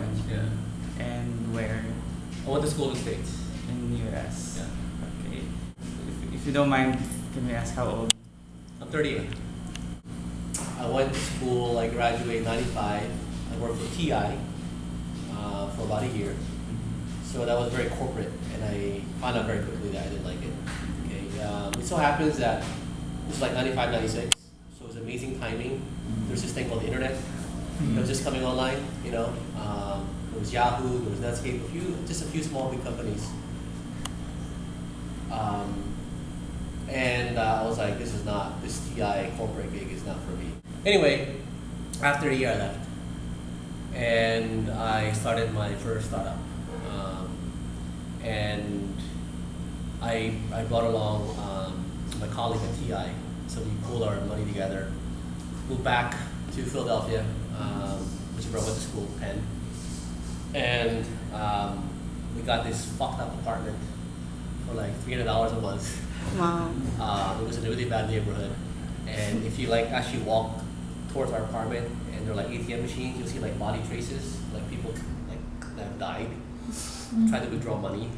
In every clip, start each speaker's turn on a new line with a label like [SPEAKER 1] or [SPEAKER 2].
[SPEAKER 1] California.
[SPEAKER 2] Yeah.
[SPEAKER 1] And where?
[SPEAKER 2] I went to school in the States.
[SPEAKER 1] In the US.
[SPEAKER 2] Yeah.
[SPEAKER 1] Okay. If you don't mind, can we ask how old?
[SPEAKER 2] I'm 38. I went to school, I graduated in 95. I worked for TI for about a year. So that was very corporate, and I found out very quickly that I didn't like it. Okay. It so happens that it was like 95, 96, so it was amazing timing. There's this thing called the internet. It was just coming online, you know. There was Yahoo, there was Netscape, just a few small big companies. And I was like, this TI corporate gig is not for me. Anyway, after a year I left, and I started my first startup. And I brought along my colleague at TI, so we pulled our money together, moved back to Philadelphia, which is where I went to school, Penn, and we got this fucked up apartment for like $300 a month.
[SPEAKER 3] Wow.
[SPEAKER 2] It was in a really bad neighborhood, and if you like actually walk towards our apartment and there are like ATM machines, you'll see like body traces, like people like that have died trying to withdraw money.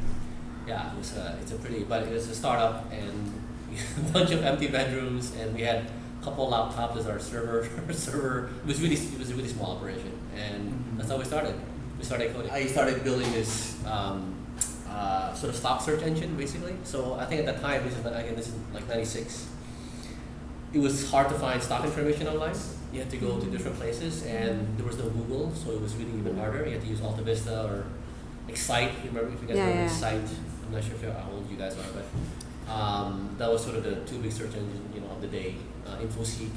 [SPEAKER 2] Yeah, it's a startup, and a bunch of empty bedrooms, and we had a couple of laptops as our server. It was a really small operation, and that's how we started. We started coding. I started building this sort of stock search engine, basically. So I think at that time, this is like 96. It was hard to find stock information online. You had to go to different places, and there was no Google, so it was really even harder. You had to use Alta Vista or Excite. Remember, if you guys remember Excite? I'm not sure how old you guys are, but that was sort of the two big search engines, of the day, InfoSeek.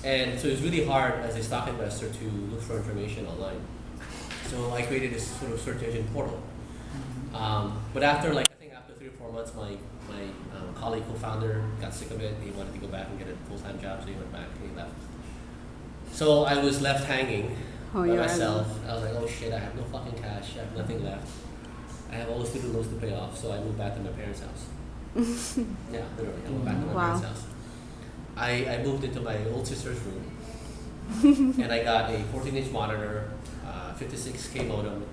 [SPEAKER 2] And so it was really hard as a stock investor to look for information online. So I created this sort of search engine portal. But after 3 or 4 months, my colleague, co-founder, got sick of it. He wanted to go back and get a full-time job, so he went back and he left. So I was left hanging by myself. I was like, oh shit, I have no fucking cash. I have nothing left. I have all the student loans to pay off, so I moved back to my parents' house. Yeah, literally, I moved back to my parents' house. I moved into my old sister's room, and I got a 14-inch monitor, 56K modem,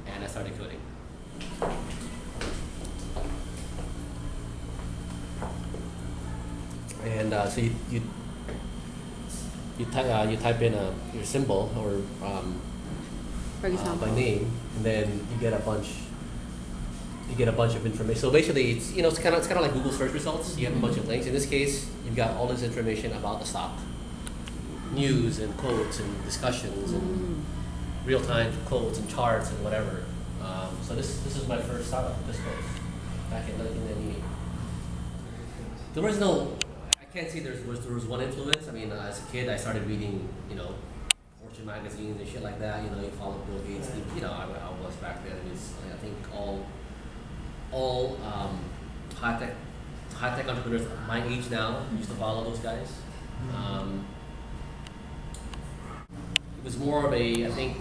[SPEAKER 2] and I started coding. And so you type in your symbol or
[SPEAKER 3] for example,
[SPEAKER 2] by name, and then you get a bunch of information. So basically, it's kind of like Google search results. You have a bunch of links. In this case, you've got all this information about the stock, news and quotes and discussions and real-time quotes and charts and whatever. So this is my first startup. This was back in 1998. There was no. I can't say there was one influence. I mean, as a kid, I started reading, Fortune magazines and shit like that. You follow Bill Gates. I was back then. I think all high tech entrepreneurs my age now used to follow those guys. It was more of I think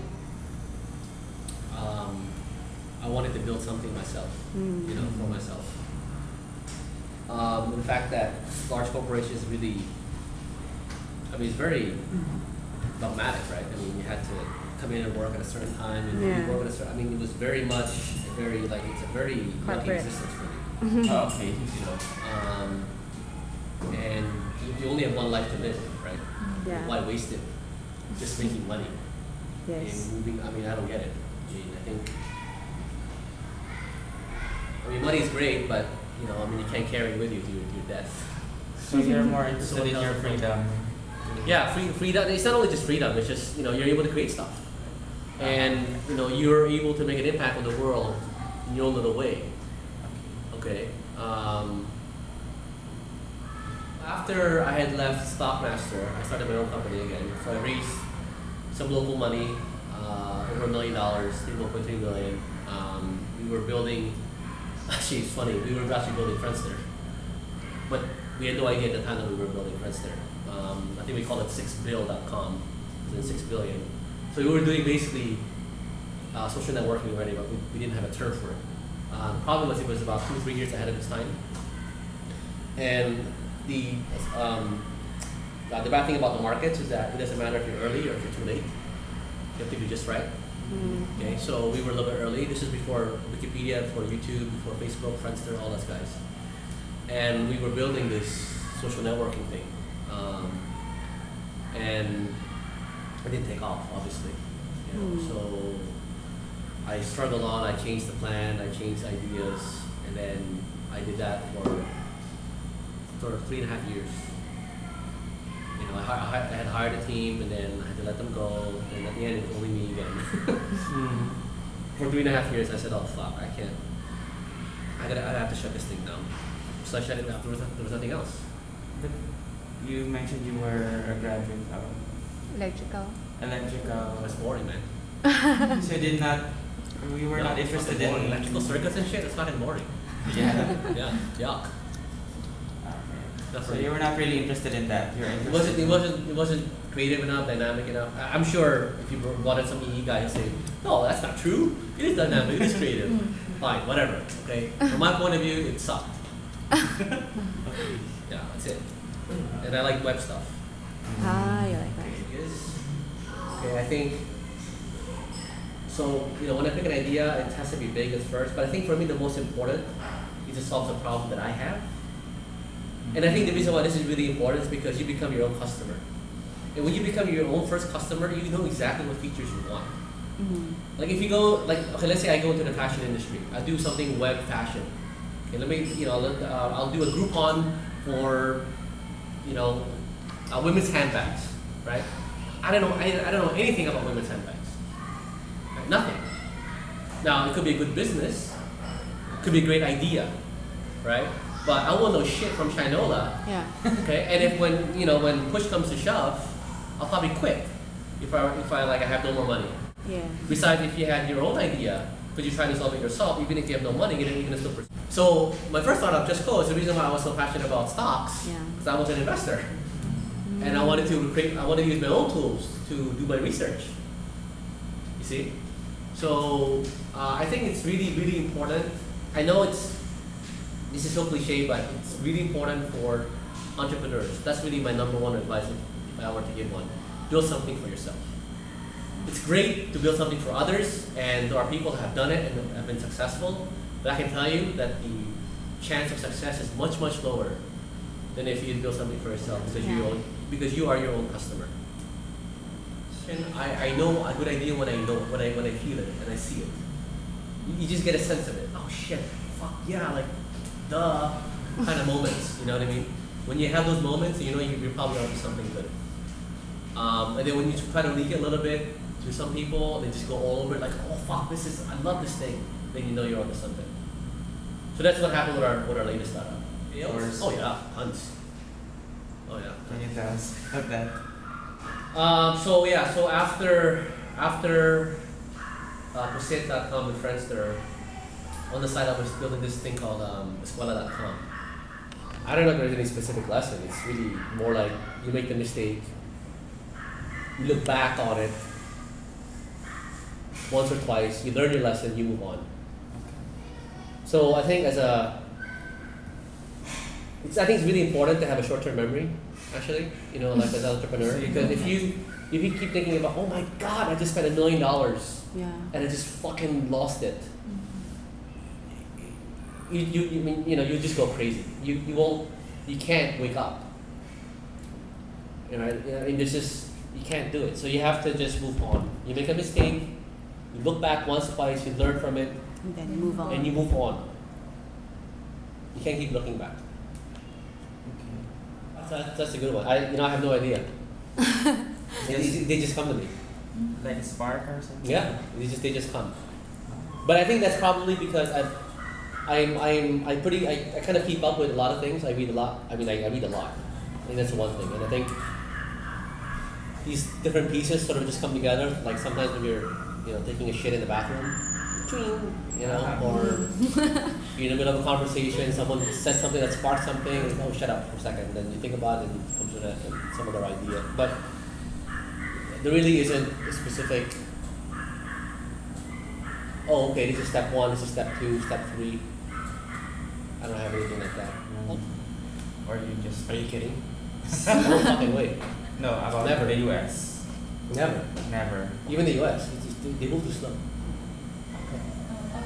[SPEAKER 2] I wanted to build something myself, for myself. The fact that large corporations really, it's very dogmatic, right? You had to come in and work at a certain time, and you work at a certain. It was very much it's a very lucky existence for me.
[SPEAKER 1] Okay.
[SPEAKER 2] And you only have one life to live, right?
[SPEAKER 3] Yeah.
[SPEAKER 2] Why waste it just making money?
[SPEAKER 3] Yes.
[SPEAKER 2] And moving, I don't get it, Gene. I think, money is great, but you can't carry it with you to your death.
[SPEAKER 1] So you're more interested in your freedom.
[SPEAKER 2] Yeah, freedom. It's not only just freedom. It's just you're able to create stuff, and you're able to make an impact on the world in your own little way. Okay. After I had left Stockmaster, I started my own company again. So I raised some local money, over $1 million, $1.3 million. We were building. Actually, it's funny. We were actually building Friendster, but we had no idea at the time that we were building Friendster. I think we called it 6bill.com. It was in 6 billion. So we were doing basically social networking already, but we didn't have a term for it. The problem was it was about 2-3 years ahead of its time. And the bad thing about the markets is that it doesn't matter if you're early or if you're too late. You have to be just right. Okay, so we were a little bit early. This is before Wikipedia, before YouTube, before Facebook, Friendster, all those guys. And we were building this social networking thing. And it didn't take off, obviously. You know, so I struggled on, I changed the plan, I changed ideas, and then I did that for 3.5 years. You know, I had hired a team, and then I had to let them go, and at the end it was only me again. For 3.5 years, I said, "Oh fuck, I can't. I have to shut this thing down." So I shut it down. There was nothing else.
[SPEAKER 1] But you mentioned you were a graduate of
[SPEAKER 3] Electrical.
[SPEAKER 1] electrical.
[SPEAKER 2] It's boring, man.
[SPEAKER 1] So we were not interested in
[SPEAKER 2] electrical circuits and shit. It's fucking boring.
[SPEAKER 1] Yeah.
[SPEAKER 2] Yeah, yuck.
[SPEAKER 1] Okay. So you were not really interested in that. You're
[SPEAKER 2] It
[SPEAKER 1] interested.
[SPEAKER 2] wasn't creative enough, dynamic enough. I'm sure if you wanted some EE guy, he'd say, "No, that's not true. It is dynamic. It is creative." Fine, whatever. Okay. From my point of view, it sucked. Yeah, that's it. And I like web stuff.
[SPEAKER 3] You like that.
[SPEAKER 2] Okay, I think. So when I pick an idea, it has to be big at first. But I think for me, the most important is to solve the problem that I have. And I think the reason why this is really important is because you become your own customer. And when you become your own first customer, you know exactly what features you want. Like if you go, okay, let's say I go into the fashion industry. I do something web fashion. Okay, I'll do a Groupon for, women's handbags, right? I don't know anything about women's handbags. Right? Nothing. Now, it could be a good business. It could be a great idea, right? But I won't know shit from Shinola.
[SPEAKER 3] Yeah.
[SPEAKER 2] Okay, and if when push comes to shove, I'll probably quit if I have no more money.
[SPEAKER 3] Yeah.
[SPEAKER 2] Besides, if you had your own idea, because you're trying to solve it yourself, even if you have no money, you're gonna still pursue. So my first startup, Just Go, is the reason why I was so passionate about stocks.
[SPEAKER 3] Yeah.
[SPEAKER 2] Because I was an investor, and I wanted to use my own tools to do my research. You see, so I think it's really, really important. I know this is so cliche, but it's really important for entrepreneurs. That's really my number one advice if I were to give one. Build something for yourself. It's great to build something for others, and there are people that have done it and have been successful, but I can tell you that the chance of success is much, much lower than if you build something for yourself because you are your own customer. And I know a good idea when I feel it and I see it. You just get a sense of it. Oh shit, fuck yeah, like duh kind of moments, you know what I mean? When you have those moments, you know you're probably onto something good. And then when you try to leak it a little bit to some people, they just go all over it like, oh fuck, I love this thing. Then you know you're onto something. So that's what happened with our latest startup. Oh yeah, tons. Oh yeah.
[SPEAKER 1] Can you tell us about that?
[SPEAKER 2] So after Pusit.com and Friendster, on the side I was building this thing called Escuela.com. I don't know if there's any specific lesson. It's really more like you make the mistake, you look back on it once or twice, you learn your lesson, you move on. So I think I think it's really important to have a short-term memory, actually, like as an entrepreneur, because if you keep thinking about, oh my god, I just spent $1 million and I just fucking lost it. You just go crazy. You can't wake up. You can't do it. So you have to just move on. You make a mistake, you look back once, twice, you learn from it,
[SPEAKER 3] And then move on.
[SPEAKER 2] and you move on. You can't keep looking back. That's a good one. I have no idea. They just come to me.
[SPEAKER 1] Like a spark or something?
[SPEAKER 2] Yeah, they just come. But I think that's probably because I kind of keep up with a lot of things. I read a lot. I read a lot. I think that's one thing. And I think these different pieces sort of just come together. Like sometimes when you're taking a shit in the bathroom, or you're in the middle of a conversation, someone says something that sparks something, and oh, shut up for a second. Then you think about it and it comes to some other idea. But there really isn't a specific, oh, okay, this is step 1, this is step 2, step 3. I don't have anything like that.
[SPEAKER 1] Or you just...
[SPEAKER 2] Are you kidding? No fucking way.
[SPEAKER 1] No, about
[SPEAKER 2] Never.
[SPEAKER 1] the US.
[SPEAKER 2] Never.
[SPEAKER 1] Never.
[SPEAKER 2] Even the US. they move too slow.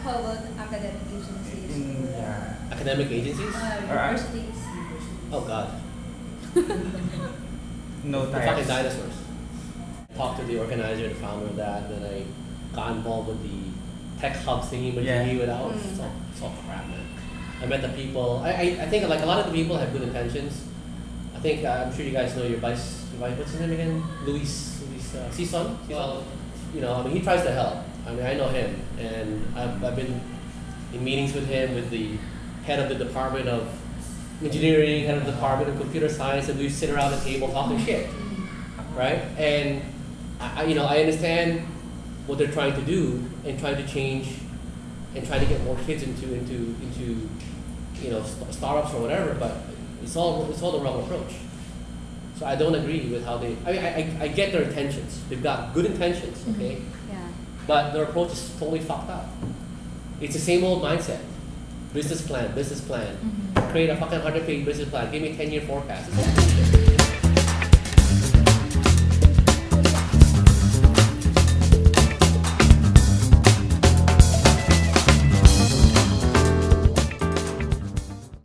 [SPEAKER 4] How about academic agencies?
[SPEAKER 1] Yeah.
[SPEAKER 2] Academic agencies?
[SPEAKER 4] Universities.
[SPEAKER 2] Oh God,
[SPEAKER 1] No
[SPEAKER 2] the fucking
[SPEAKER 1] tires.
[SPEAKER 2] dinosaurs. Talked to the organizer, the founder of that, then I got involved with the tech hub thingy, but
[SPEAKER 1] Yeah.
[SPEAKER 2] without it's all crap, man. I met the people. I think like a lot of the people have good intentions. I think I'm sure you guys know your vice what's his name again? Luis Sison. Well, you know, I mean he tries to help. I mean I know him, and I've been in meetings with him, with the head of the department of engineering, head of the department of computer science, and we sit around the table talking shit, right? And I understand what they're trying to do and trying to change and trying to get more kids into startups or whatever, but it's all the wrong approach. So I don't agree with how they. I mean, I get their intentions. They've got good intentions, okay,
[SPEAKER 3] Yeah.
[SPEAKER 2] but their approach is totally fucked up. It's the same old mindset. Business plan. Create a fucking 100-page business plan. Give me a 10-year forecast. It's all bullshit.